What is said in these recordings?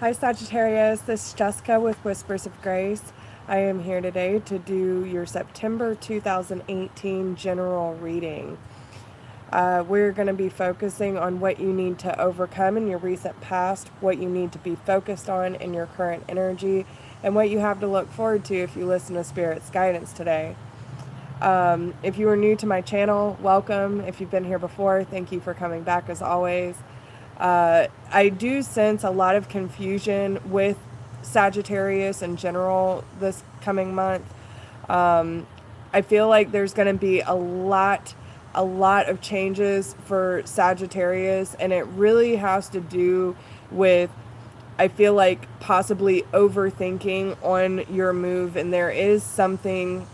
Hi Sagittarius, this is Jessica with Whispers of Grace. I am here today to do your September 2018 general reading. We're going to be focusing on what you need to overcome in your recent past, what you need to be focused on in your current energy, and what you have to look forward to if you listen to Spirit's guidance today. If you are new to my channel, welcome. If you've been here before, thank you for coming back as always. I do sense a lot of confusion with Sagittarius in general this coming month. I feel like there's going to be a lot of changes for Sagittarius, and it really has to do with, I feel like, possibly overthinking on your move, and there is something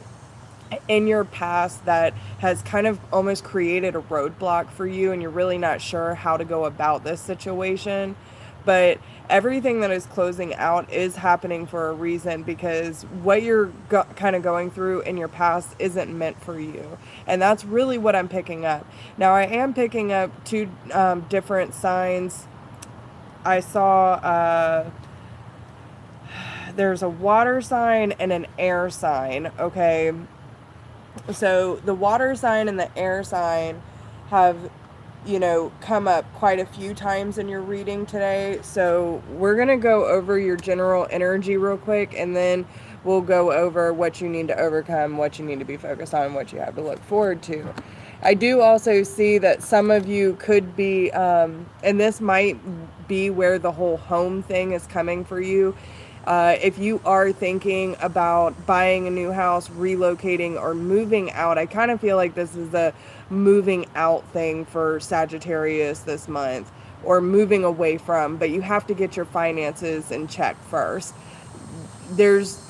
in your past that has kind of almost created a roadblock for you, and you're really not sure how to go about this situation. But everything that is closing out is happening for a reason, because what you're kind of going through in your past isn't meant for you. And that's really what I'm picking up. Now, I am picking up two different signs. I saw there's a water sign and an air sign, okay? So the water sign and the air sign have, come up quite a few times in your reading today. So we're going to go over your general energy real quick, and then we'll go over what you need to overcome, what you need to be focused on, what you have to look forward to. I do also see that some of you could be, and this might be where the whole home thing is coming for you. If you are thinking about buying a new house, relocating, or moving out, I kind of feel like this is a moving out thing for Sagittarius this month, or moving away from, but you have to get your finances in check first. There's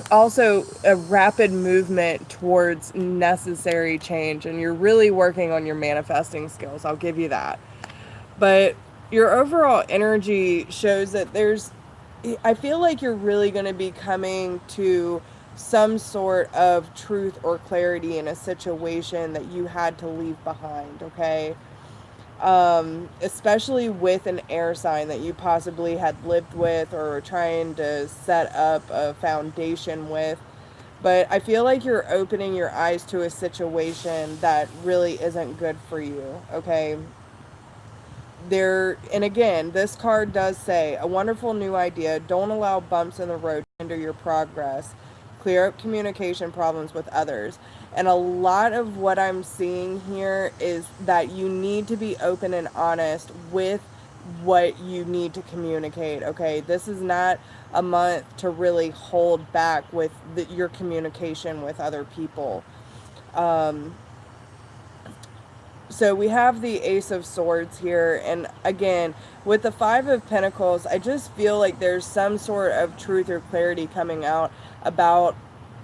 also a rapid movement towards necessary change, and you're really working on your manifesting skills. I'll give you that. But your overall energy shows that I feel like you're really going to be coming to some sort of truth or clarity in a situation that you had to leave behind, okay? Especially with an air sign that you possibly had lived with or trying to set up a foundation with. But I feel like you're opening your eyes to a situation that really isn't good for you, okay? And again, this card does say a wonderful new idea. Don't allow bumps in the road to hinder your progress. Clear up communication problems with others. And a lot of what I'm seeing here is that you need to be open and honest with what you need to communicate. Okay, this is not a month to really hold back with your communication with other people. So we have the Ace of Swords here, and again, with the Five of Pentacles, I just feel like there's some sort of truth or clarity coming out about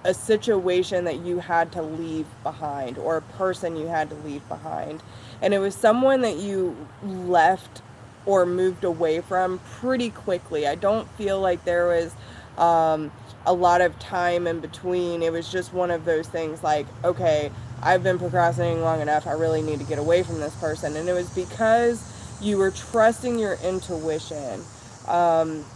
a situation that you had to leave behind, or a person you had to leave behind. And it was someone that you left or moved away from pretty quickly. I don't feel like there was a lot of time in between. It was just one of those things like, okay, I've been procrastinating long enough. I really need to get away from this person. And it was because you were trusting your intuition.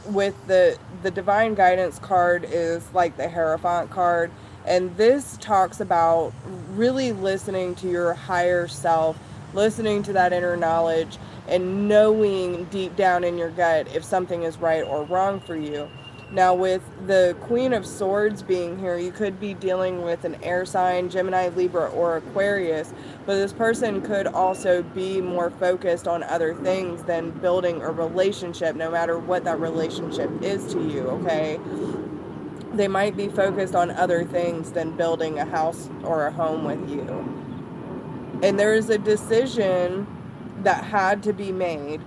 With the Divine Guidance card is like the Hierophant card. And this talks about really listening to your higher self, listening to that inner knowledge, and knowing deep down in your gut if something is right or wrong for you. Now, with the Queen of Swords being here, you could be dealing with an air sign, Gemini, Libra, or Aquarius, but this person could also be more focused on other things than building a relationship, no matter what that relationship is to you, okay? They might be focused on other things than building a house or a home with you. And there is a decision that had to be made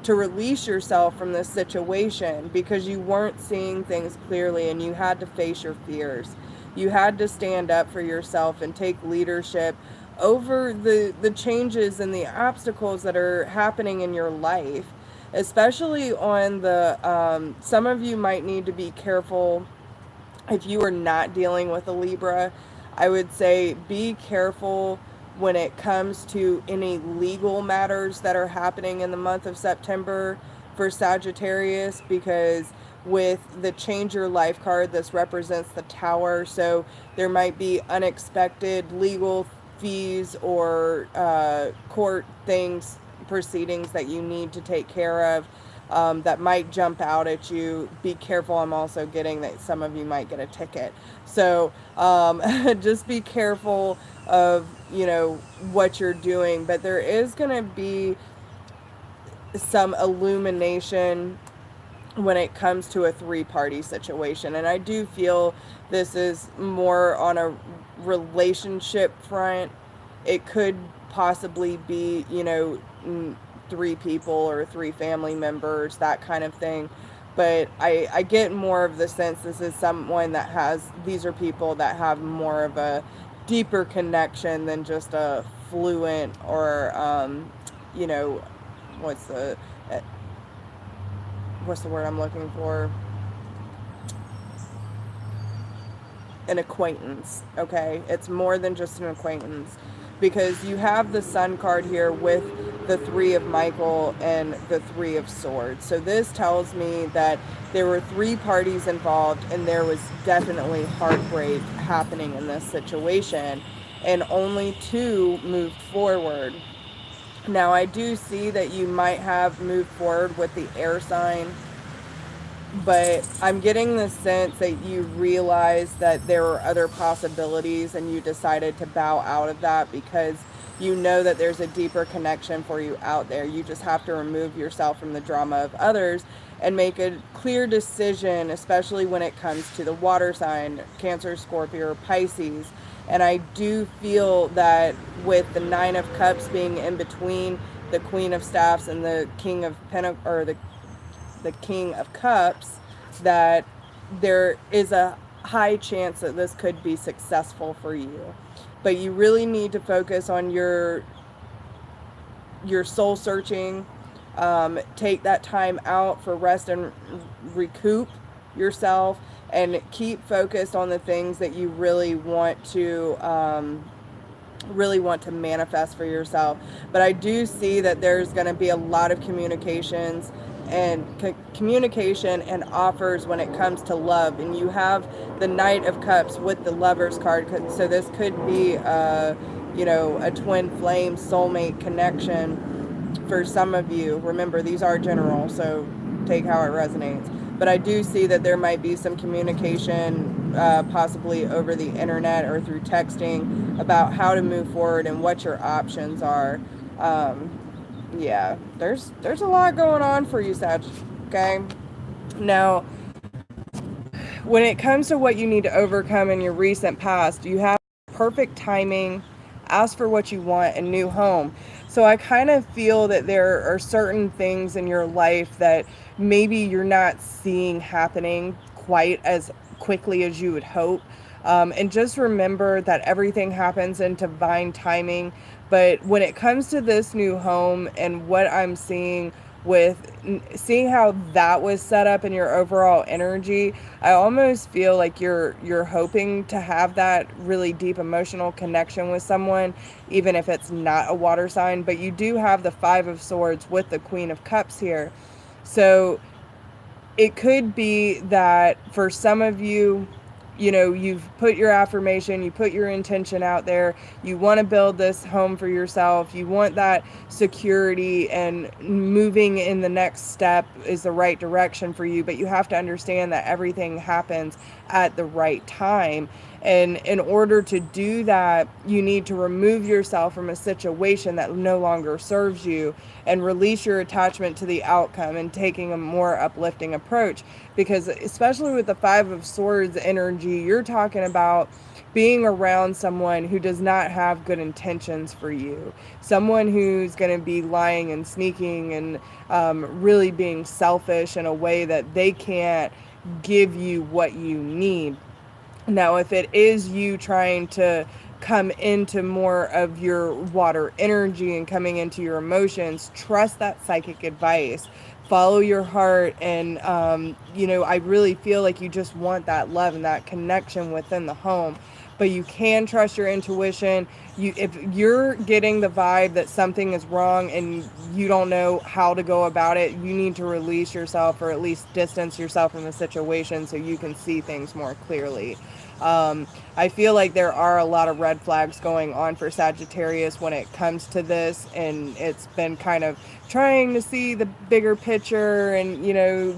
to release yourself from this situation, because you weren't seeing things clearly and you had to face your fears. You had to stand up for yourself and take leadership over the changes and the obstacles that are happening in your life, especially on the, some of you might need to be careful if you are not dealing with a Libra. I would say be careful when it comes to any legal matters that are happening in the month of September for Sagittarius, because with the change your life card, this represents the Tower. So there might be unexpected legal fees or court things, proceedings that you need to take care of, that might jump out at you. Be careful. I'm also getting that some of you might get a ticket. So just be careful of, what you're doing. But there is going to be some illumination when it comes to a three-party situation. And I do feel this is more on a relationship front. It could possibly be, three people or three family members, that kind of thing. But I get more of the sense this is someone that these are people that have more of a deeper connection than just a fluent or, what's the word I'm looking for? An acquaintance, okay? It's more than just an acquaintance, because you have the Sun card here with the Three of Michael and the Three of Swords. So this tells me that there were three parties involved, and there was definitely heartbreak happening in this situation, and only two moved forward. Now, I do see that you might have moved forward with the air sign, but I'm getting the sense that you realized that there were other possibilities and you decided to bow out of that because you know that there's a deeper connection for you out there. You just have to remove yourself from the drama of others and make a clear decision, especially when it comes to the water sign, Cancer, Scorpio, or Pisces. And I do feel that with the Nine of Cups being in between the Queen of Staffs and the King of Pentacles, or the King of Cups, that there is a high chance that this could be successful for you. But you really need to focus on your soul searching. Take that time out for rest and recoup yourself, and keep focused on the things that you really want to manifest for yourself. But I do see that there's going to be a lot of communication and offers when it comes to love. And you have the Knight of Cups with the Lover's card, so this could be a twin flame soulmate connection for some of you. Remember, these are general, so take how it resonates. But I do see that there might be some communication, possibly over the internet or through texting, about how to move forward and what your options are. Yeah, there's a lot going on for you, Sag. Okay? Now, when it comes to what you need to overcome in your recent past, you have perfect timing, ask for what you want, and new home. So I kind of feel that there are certain things in your life that maybe you're not seeing happening quite as quickly as you would hope. And just remember that everything happens in divine timing. But when it comes to this new home and what I'm seeing how that was set up in your overall energy, I almost feel like you're hoping to have that really deep emotional connection with someone, even if it's not a water sign. But you do have the Five of Swords with the Queen of Cups here. So it could be that for some of you, you've put your affirmation, you put your intention out there, you want to build this home for yourself, you want that security, and moving in the next step is the right direction for you. But you have to understand that everything happens at the right time. And in order to do that, you need to remove yourself from a situation that no longer serves you and release your attachment to the outcome and taking a more uplifting approach. Because especially with the Five of Swords energy, you're talking about being around someone who does not have good intentions for you. Someone who's going to be lying and sneaking and really being selfish in a way that they can't give you what you need. Now, if it is you trying to come into more of your water energy and coming into your emotions, trust that psychic advice. Follow your heart. And, I really feel like you just want that love and that connection within the home. but you can trust your intuition. If you're getting the vibe that something is wrong and you don't know how to go about it, you need to release yourself, or at least distance yourself from the situation so you can see things more clearly. I feel like there are a lot of red flags going on for Sagittarius when it comes to this, and it's been kind of trying to see the bigger picture and,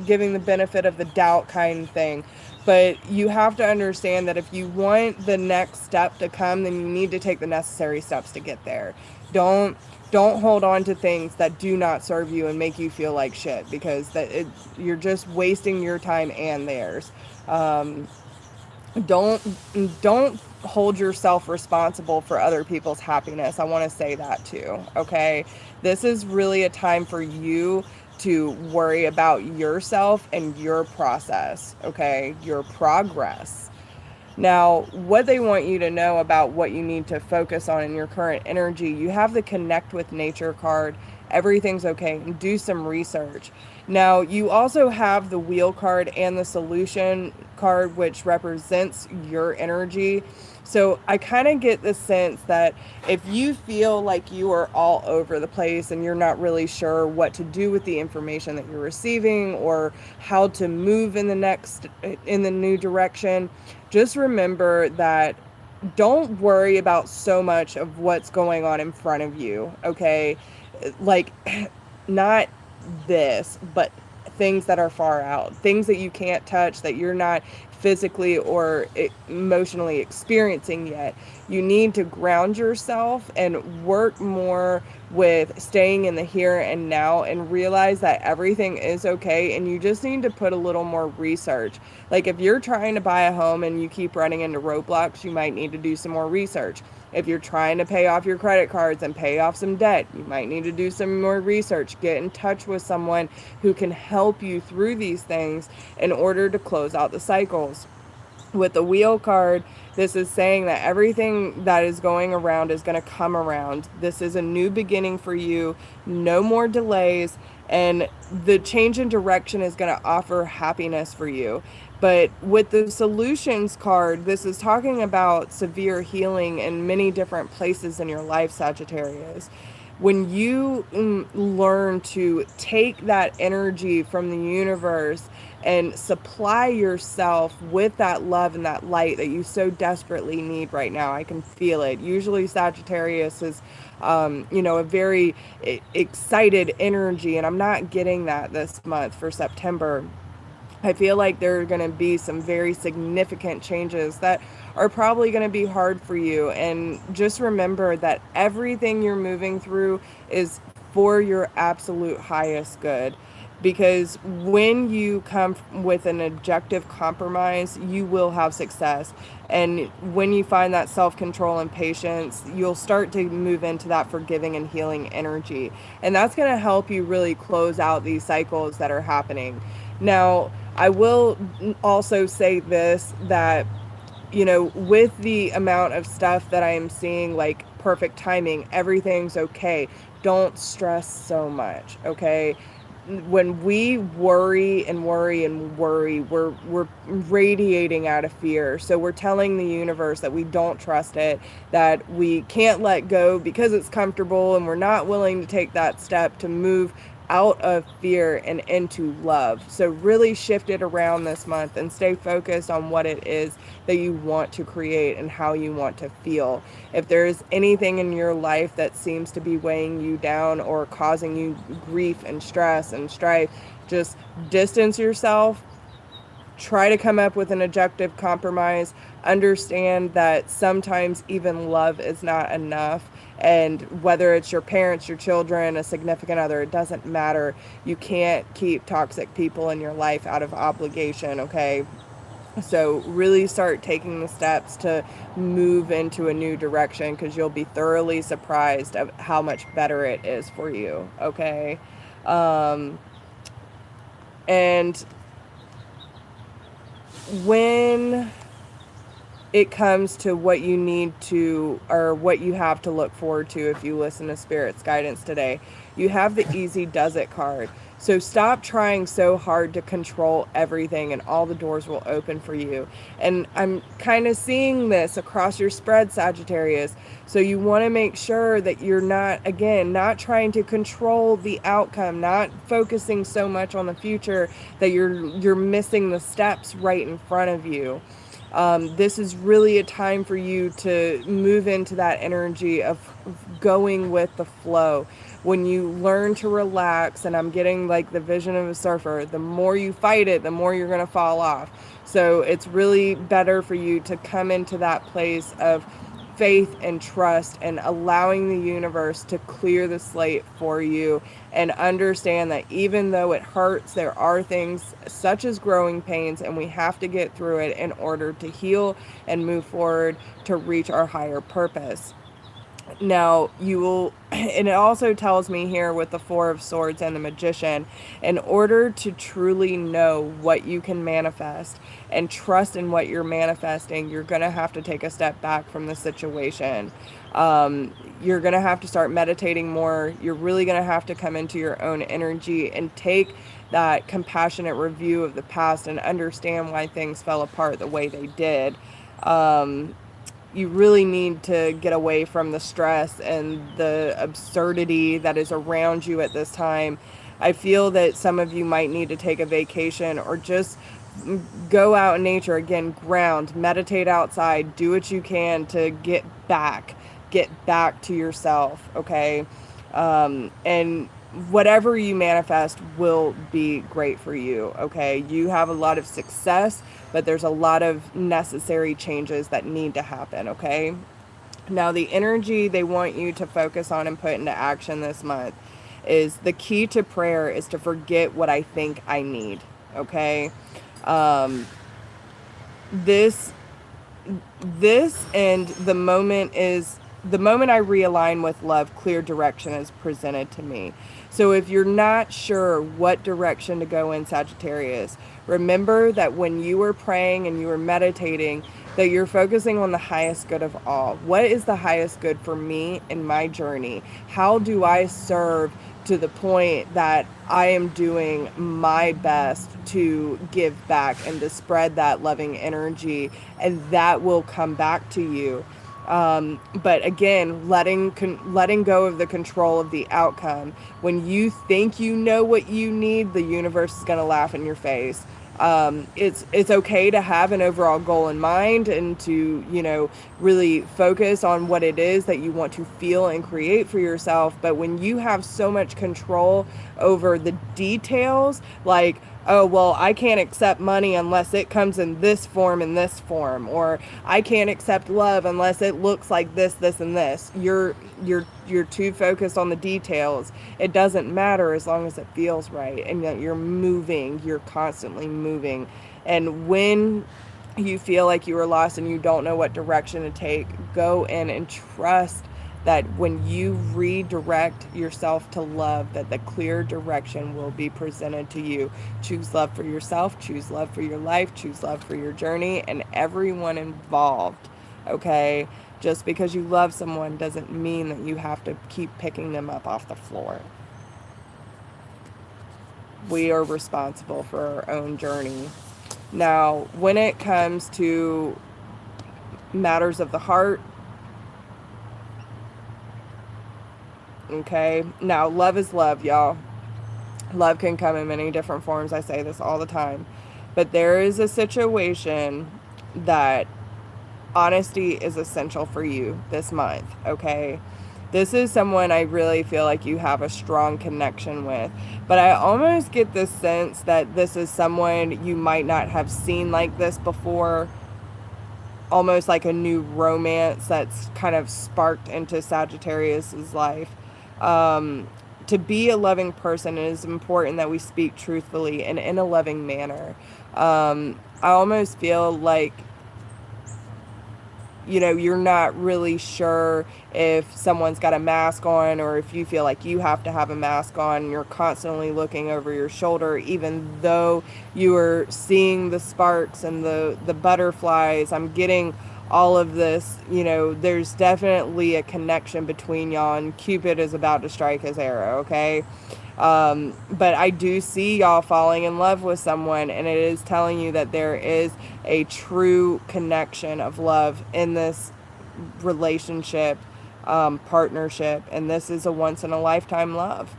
giving the benefit of the doubt kind of thing. But you have to understand that if you want the next step to come, then you need to take the necessary steps to get there. Don't hold on to things that do not serve you and make you feel like shit, because you're just wasting your time and theirs. Don't don't hold yourself responsible for other people's happiness. I want to say that too. Okay, this is really a time for you to worry about yourself and your process. Okay, your progress. Now, what they want you to know about what you need to focus on in your current energy, you have the Connect with Nature card. Everything's okay. Do some research. Now, you also have the Wheel card and the Solution card, which represents your energy. So I kind of get the sense that if you feel like you are all over the place and you're not really sure what to do with the information that you're receiving or how to move in the new direction, just remember that don't worry about so much of what's going on in front of you, okay? Like, not this, but things that are far out, things that you can't touch, that you're not physically or emotionally experiencing yet. You need to ground yourself and work more with staying in the here and now, and realize that everything is okay, and you just need to put a little more research. Like, if you're trying to buy a home and you keep running into roadblocks, you might need to do some more research. If you're trying to pay off your credit cards and pay off some debt, you might need to do some more research. Get in touch with someone who can help you through these things in order to close out the cycles. With the Wheel card, this is saying that everything that is going around is going to come around. This is a new beginning for you. No more delays. And the change in direction is going to offer happiness for you. But with the Solutions card, this is talking about severe healing in many different places in your life, Sagittarius. When you learn to take that energy from the universe and supply yourself with that love and that light that you so desperately need right now, I can feel it. Usually Sagittarius is, a very excited energy, and I'm not getting that this month for September. I feel like there are going to be some very significant changes that are probably going to be hard for you. And just remember that everything you're moving through is for your absolute highest good. Because when you come with an objective compromise, you will have success. And when you find that self-control and patience, you'll start to move into that forgiving and healing energy. And that's going to help you really close out these cycles that are happening. Now, I will also say this, that, with the amount of stuff that I am seeing, like perfect timing, everything's okay. Don't stress so much, okay? When we worry and worry and worry, we're radiating out of fear. So we're telling the universe that we don't trust it, that we can't let go because it's comfortable, and we're not willing to take that step to move out of fear and into love. So really shift it around this month and stay focused on what it is that you want to create and how you want to feel. If there's anything in your life that seems to be weighing you down or causing you grief and stress and strife, just distance yourself. Try to come up with an objective compromise. Understand that sometimes even love is not enough. And whether it's your parents, your children, a significant other, it doesn't matter. You can't keep toxic people in your life out of obligation, okay? So really start taking the steps to move into a new direction, because you'll be thoroughly surprised of how much better it is for you, okay? And when it comes to what you need to, or what you have to look forward to if you listen to Spirit's guidance today, you have the Easy Does It card. So stop trying so hard to control everything, and all the doors will open for you. And I'm kind of seeing this across your spread, Sagittarius. So you want to make sure that you're not, again, not trying to control the outcome, not focusing so much on the future that you're missing the steps right in front of you. This is really a time for you to move into that energy of going with the flow. When you learn to relax, and I'm getting like the vision of a surfer, the more you fight it, the more you're going to fall off. So it's really better for you to come into that place of faith and trust and allowing the universe to clear the slate for you, and understand that even though it hurts, there are things such as growing pains, and we have to get through it in order to heal and move forward to reach our higher purpose. Now, you will, and it also tells me here with the Four of Swords and the Magician, in order to truly know what you can manifest and trust in what you're manifesting, you're going to have to take a step back from the situation. You're going to have to start meditating more. You're really going to have to come into your own energy and take that compassionate review of the past and understand why things fell apart the way they did. You really need to get away from the stress and the absurdity that is around you at this time. I feel that some of you might need to take a vacation, or just go out in nature, again, ground, meditate outside, do what you can to get back to yourself, okay? And whatever you manifest will be great for you, okay? You have a lot of success, but there's a lot of necessary changes that need to happen, okay? Now, the energy they want you to focus on and put into action this month is, the key to prayer is to forget what I think I need, okay? This and the moment I realign with love, clear direction is presented to me. So if you're not sure what direction to go in, Sagittarius, remember that when you were praying and you were meditating, that you're focusing on the highest good of all. What is the highest good for me in my journey? How do I serve to the point that I am doing my best to give back and to spread that loving energy, and that will come back to you. But again, letting go of the control of the outcome. When you think you know what you need, the universe is going to laugh in your face. It's okay to have an overall goal in mind, and to, really focus on what it is that you want to feel and create for yourself. But when you have so much control over the details, like, oh, well, I can't accept money unless it comes in this form and this form, or I can't accept love unless it looks like this, this, and this. You're too focused on the details. It doesn't matter as long as it feels right, and that you're moving. You're constantly moving. And when you feel like you are lost and you don't know what direction to take, go in and trust that when you redirect yourself to love, that the clear direction will be presented to you. Choose love for yourself, choose love for your life, choose love for your journey, and everyone involved, okay? Just because you love someone doesn't mean that you have to keep picking them up off the floor. We are responsible for our own journey. Now, when it comes to matters of the heart, okay, now love is love, y'all. Love can come in many different forms. I say this all the time. But there is a situation that honesty is essential for you this month, okay? This is someone I really feel like you have a strong connection with. But I almost get this sense that this is someone you might not have seen like this before. Almost like a new romance that's kind of sparked into Sagittarius's life. To be a loving person, it is important that we speak truthfully and in a loving manner. I almost feel like, you're not really sure if someone's got a mask on, or if you feel like you have to have a mask on, and you're constantly looking over your shoulder, even though you are seeing the sparks and the butterflies. I'm getting all of this, there's definitely a connection between y'all, and Cupid is about to strike his arrow, okay? But I do see y'all falling in love with someone, and it is telling you that there is a true connection of love in this relationship, partnership, and this is a once in a lifetime love.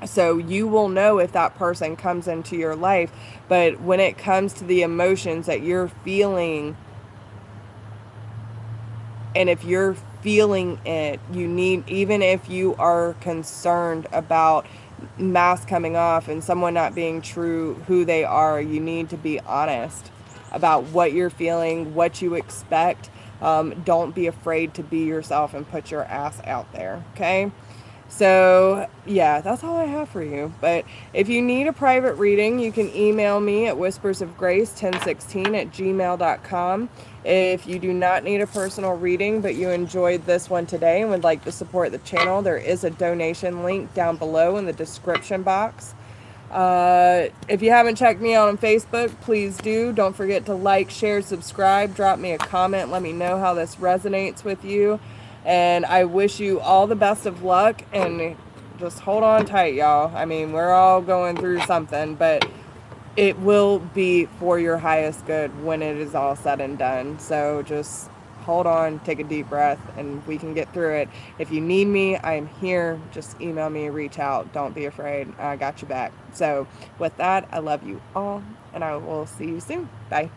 So you will know if that person comes into your life, but when it comes to the emotions that you're feeling, and if you're feeling it, you need, even if you are concerned about mask coming off and someone not being true who they are, you need to be honest about what you're feeling, what you expect. Don't be afraid to be yourself and put your ass out there, okay? So, yeah, that's all I have for you. But if you need a private reading, you can email me at whispersofgrace1016@gmail.com. If you do not need a personal reading, but you enjoyed this one today and would like to support the channel, there is a donation link down below in the description box. If you haven't checked me out on Facebook, please do. Don't forget to like, share, subscribe, drop me a comment. Let me know how this resonates with you. And I wish you all the best of luck, and just hold on tight, y'all. I mean, we're all going through something, but it will be for your highest good when it is all said and done. So just hold on, take a deep breath, and we can get through it. If you need me, I am here. Just email me, reach out. Don't be afraid. I got you back. So with that, I love you all, and I will see you soon. Bye.